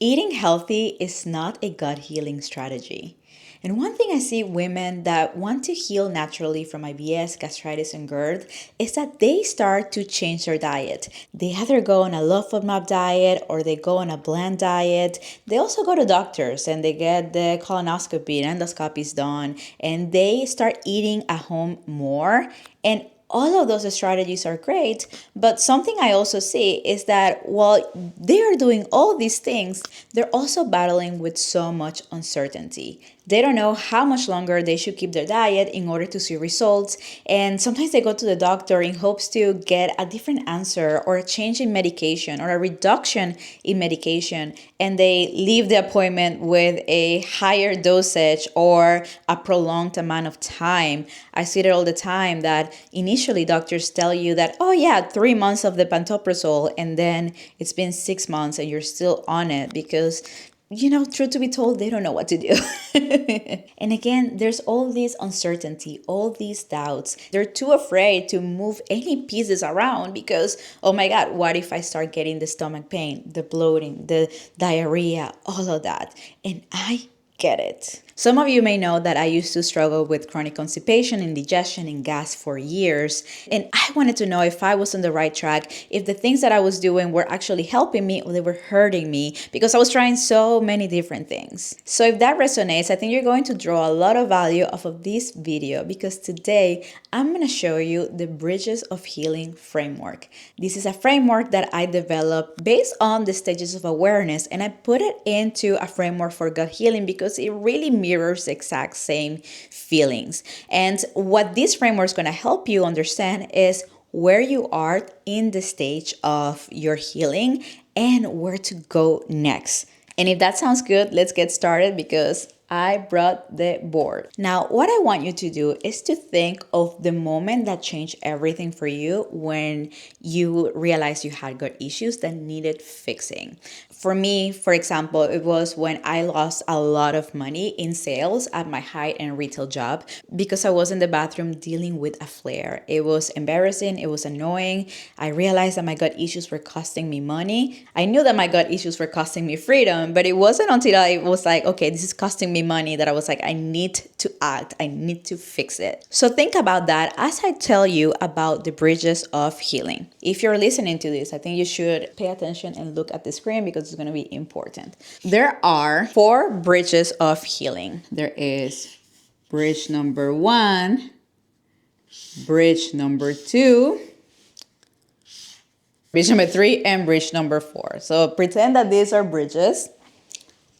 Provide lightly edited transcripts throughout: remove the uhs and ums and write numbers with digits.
Eating healthy is not a gut healing strategy. And one thing I see women that want to heal naturally from IBS, gastritis, and GERD is that they start to change their diet. They either go on a low FODMAP diet or they go on a blend diet. They also go to doctors and they get the colonoscopy and endoscopies done, and they start eating at home more. And all of those strategies are great, but something I also see is that while they are doing all these things, they're also battling with so much uncertainty. They don't know how much longer they should keep their diet in order to see results, and sometimes they go to the doctor in hopes to get a different answer or a change in medication or a reduction in medication, and they leave the appointment with a higher dosage or a prolonged amount of time. I see it all the time that initially doctors tell you that, oh yeah, 3 months of the Pantoprazole, and then it's been 6 months and you're still on it because, truth to be told, they don't know what to do. And again, there's all this uncertainty, all these doubts. They're too afraid to move any pieces around because, oh my God, what if I start getting the stomach pain, the bloating, the diarrhea, all of that? And I get it. Some of you may know that I used to struggle with chronic constipation, indigestion, and gas for years. And I wanted to know if I was on the right track, if the things that I was doing were actually helping me or they were hurting me, because I was trying so many different things. So if that resonates, I think you're going to draw a lot of value off of this video, because today I'm going to show you the Bridges of Healing framework. This is a framework that I developed based on the stages of awareness, and I put it into a framework for gut healing because it really mirrors the exact same feelings. And what this framework is going to help you understand is where you are in the stage of your healing and where to go next. And if that sounds good, let's get started because I brought the board. Now, what I want you to do is to think of the moment that changed everything for you when you realized you had gut issues that needed fixing. For me, for example, it was when I lost a lot of money in sales at my high-end retail job because I was in the bathroom dealing with a flare. It was embarrassing. It was annoying. I realized that my gut issues were costing me money. I knew that my gut issues were costing me freedom, but it wasn't until I was like, okay, this is costing me money, that I was like, I need to act. I need to fix it. So think about that as I tell you about the Bridges of Healing. If you're listening to this, I think you should pay attention and look at the screen because it's going to be important. There are 4 bridges of healing. There is bridge number 1, bridge number 2, bridge number 3, and bridge number 4. So pretend that these are bridges.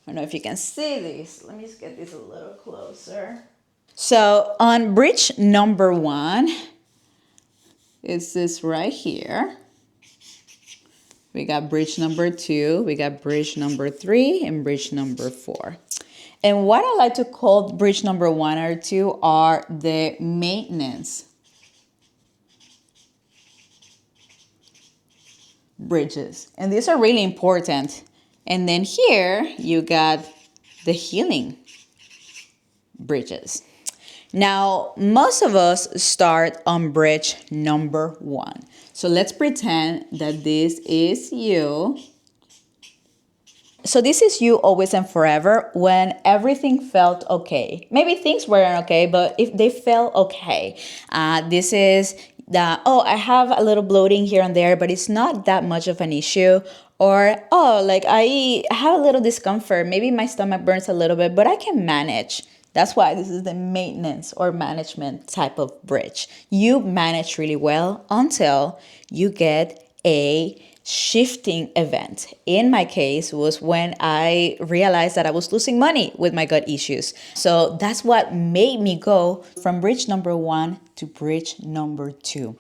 I don't know if you can see these. Let me just get this a little closer. So on bridge number 1, is this right here. We got bridge number 2, we got bridge number 3, and bridge number 4. And what I like to call bridge number 1 or 2 are the maintenance bridges. And these are really important. And then here you got the healing bridges. Now, most of us start on bridge number 1. So let's pretend that this is you. So this is you always and forever when everything felt okay. Maybe things weren't okay, but if they felt okay. This is I have a little bloating here and there, but it's not that much of an issue. Or, I have a little discomfort. Maybe my stomach burns a little bit, but I can manage. That's why this is the maintenance or management type of bridge. You manage really well until you get a shifting event. In my case was when I realized that I was losing money with my gut issues. So that's what made me go from bridge number 1 to bridge number 2.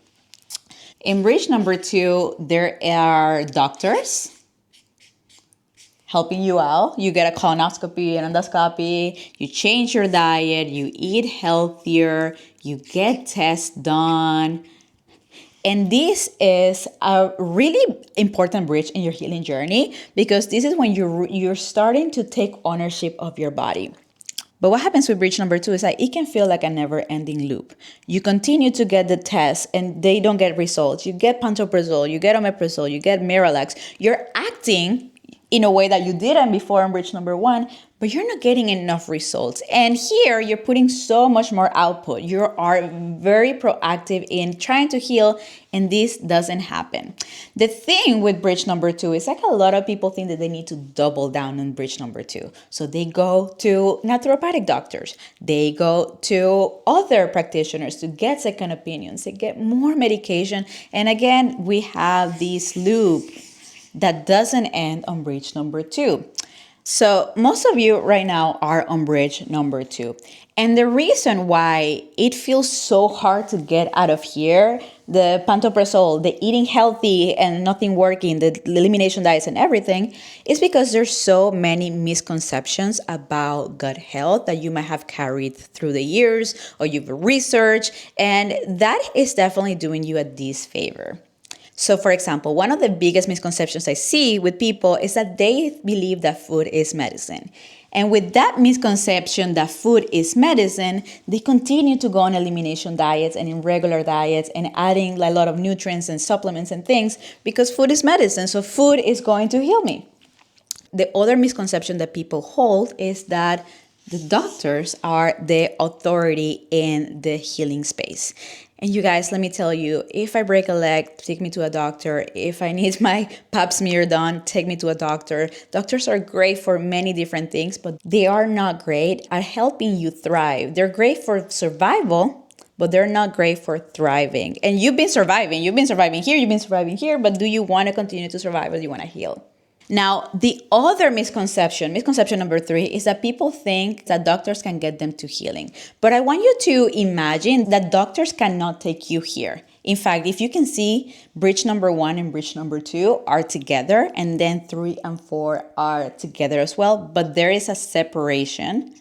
In bridge number 2, there are doctors helping you out. You get a colonoscopy, an endoscopy, you change your diet, you eat healthier, you get tests done. And this is a really important bridge in your healing journey because this is when you're starting to take ownership of your body. But what happens with bridge number 2 is that it can feel like a never-ending loop. You continue to get the tests and they don't get results. You get Pantoprazole, you get Omeprazole, you get MiraLAX. You're acting in a way that you didn't before in bridge number one, but you're not getting enough results. And here you're putting so much more output. You are very proactive in trying to heal, and this doesn't happen. The thing with bridge number two is like a lot of people think that they need to double down on bridge number two. So they go to naturopathic doctors, they go to other practitioners to get second opinions, to get more medication. And again, we have this loop that doesn't end on bridge number two. So most of you right now are on bridge number two. And the reason why it feels so hard to get out of here, the Pantoprazole, the eating healthy and nothing working, the elimination diets and everything, is because there's so many misconceptions about gut health that you might have carried through the years or you've researched, and that is definitely doing you a disfavor. So for example, one of the biggest misconceptions I see with people is that they believe that food is medicine. And with that misconception that food is medicine, they continue to go on elimination diets and in regular diets and adding a lot of nutrients and supplements and things because food is medicine. So food is going to heal me. The other misconception that people hold is that the doctors are the authority in the healing space. And you guys, let me tell you, if I break a leg, take me to a doctor. If I need my pap smear done, take me to a doctor. Doctors are great for many different things, but they are not great at helping you thrive. They're great for survival, but they're not great for thriving. And you've been surviving. You've been surviving here, but do you want to continue to survive or do you want to heal? Now, the other misconception number 3, is that people think that doctors can get them to healing. But I want you to imagine that doctors cannot take you here. In fact, if you can see, bridge number 1 and bridge number 2 are together, and then 3 and 4 are together as well, but there is a separation.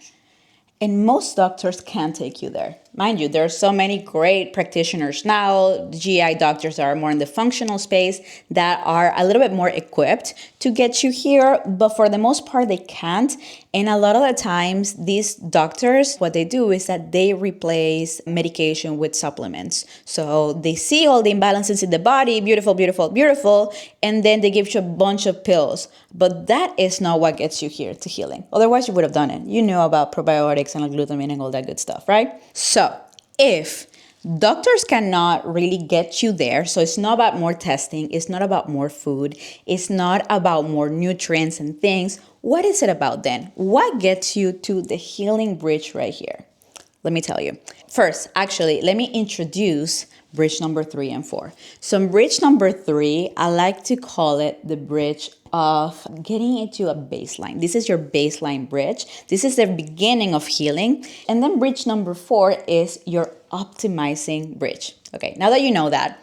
And most doctors can't take you there. Mind you, there are so many great practitioners now, GI doctors are more in the functional space that are a little bit more equipped to get you here, but for the most part, they can't. And a lot of the times, these doctors, what they do is that they replace medication with supplements. So they see all the imbalances in the body, beautiful, beautiful, beautiful, and then they give you a bunch of pills. But that is not what gets you here to healing. Otherwise, you would have done it. You know about probiotics and glutamine and all that good stuff, right? So if doctors cannot really get you there, so it's not about more testing, it's not about more food, it's not about more nutrients and things, what is it about then? What gets you to the healing bridge right here? Let me tell you. First, actually, let me introduce bridge number 3 and 4. So bridge number 3, I like to call it the bridge of getting into a baseline. This is your baseline bridge. This is the beginning of healing. And then bridge number 4 is your optimizing bridge. Okay, now that you know that,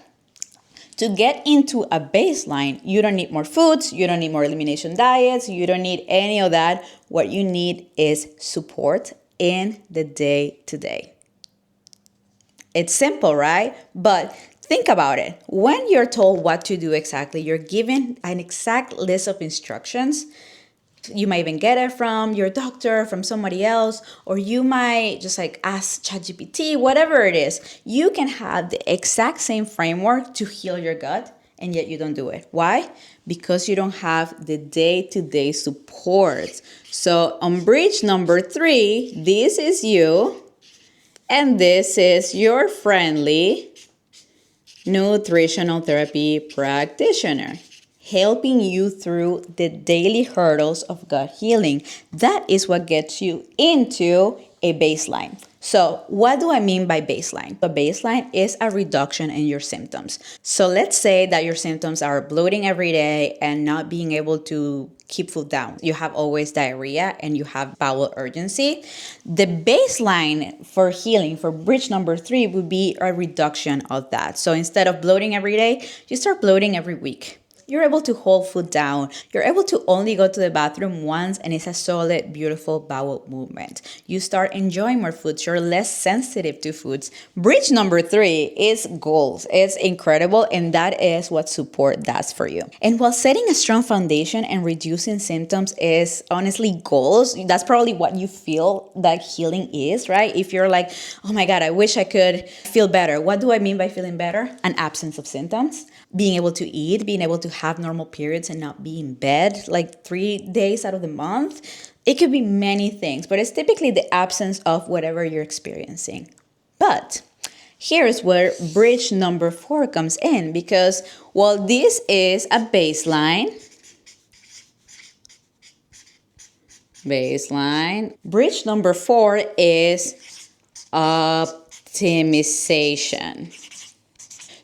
to get into a baseline, you don't need more foods, you don't need more elimination diets, you don't need any of that. What you need is support in the day-to-day. It's simple, right? But think about it. When you're told what to do exactly, you're given an exact list of instructions. You might even get it from your doctor, from somebody else, or you might just like ask ChatGPT, whatever it is. You can have the exact same framework to heal your gut, and yet you don't do it. Why? Because you don't have the day-to-day support. So on bridge number 3, this is you, and this is your friendly nutritional therapy practitioner, helping you through the daily hurdles of gut healing. That is what gets you into a baseline. So what do I mean by baseline? A baseline is a reduction in your symptoms. So let's say that your symptoms are bloating every day and not being able to keep food down. You have always diarrhea and you have bowel urgency. The baseline for healing for bridge number 3 would be a reduction of that. So instead of bloating every day, you start bloating every week. You're able to hold food down. You're able to only go to the bathroom once and it's a solid, beautiful bowel movement. You start enjoying more foods. You're less sensitive to foods. Bridge number 3 is goals. It's incredible, and that is what support does for you. And while setting a strong foundation and reducing symptoms is honestly goals, that's probably what you feel that healing is, right? If you're like, oh my God, I wish I could feel better. What do I mean by feeling better? An absence of symptoms. Being able to eat, being able to have normal periods and not be in bed like 3 days out of the month. It could be many things, but it's typically the absence of whatever you're experiencing. But here's where bridge number 4 comes in, because while this is a baseline, bridge number 4 is optimization.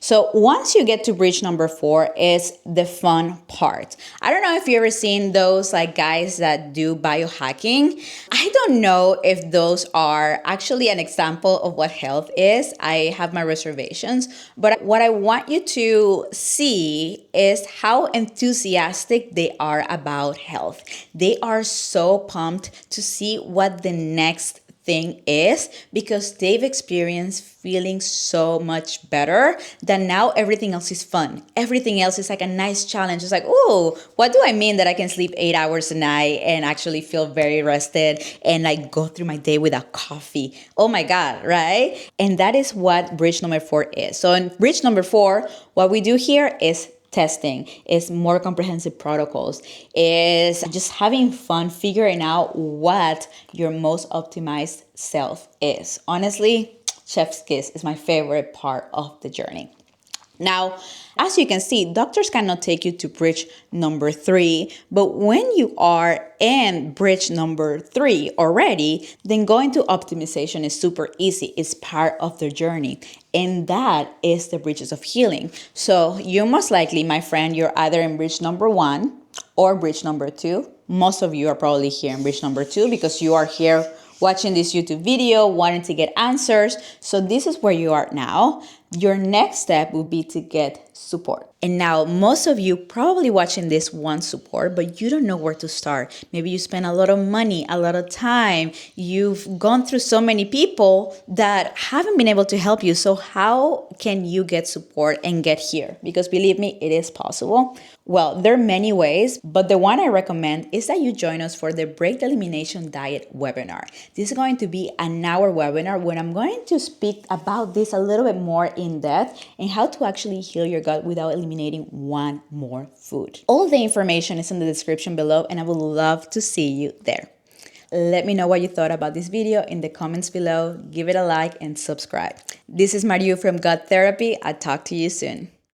So once you get to bridge number 4 is the fun part. I don't know if you ever seen those like guys that do biohacking. I don't know if those are actually an example of what health is. I have my reservations, but what I want you to see is how enthusiastic they are about health. They are so pumped to see what the next thing is, because they've experienced feeling so much better that now everything else is fun. Everything else is like a nice challenge. It's like, oh, what do I mean that I can sleep 8 hours a night and actually feel very rested and like go through my day without coffee? Oh my God, right? And that is what bridge number 4 is. So in bridge number 4, what we do here is testing, is more comprehensive protocols, is just having fun figuring out what your most optimized self is. Honestly, chef's kiss is my favorite part of the journey. Now, as you can see, doctors cannot take you to bridge number 3, but when you are in bridge number 3 already, then going to optimization is super easy. It's part of the journey. And that is the bridges of healing. So you most likely, my friend, you're either in bridge number 1 or bridge number 2. Most of you are probably here in bridge number 2 because you are here watching this YouTube video, wanting to get answers. So this is where you are now. Your next step would be to get support. And now most of you probably watching this want support, but you don't know where to start. Maybe you spend a lot of money, a lot of time. You've gone through so many people that haven't been able to help you. So how can you get support and get here? Because believe me, it is possible. Well, there are many ways, but the one I recommend is that you join us for the Break the Elimination Diet webinar. This is going to be an hour webinar when I'm going to speak about this a little bit more in depth and how to actually heal your gut without eliminating one more food. All the information is in the description below, and I would love to see you there. Let me know what you thought about this video in the comments below. Give it a like and subscribe. This is Mariu from Gut Therapy. I'll talk to you soon.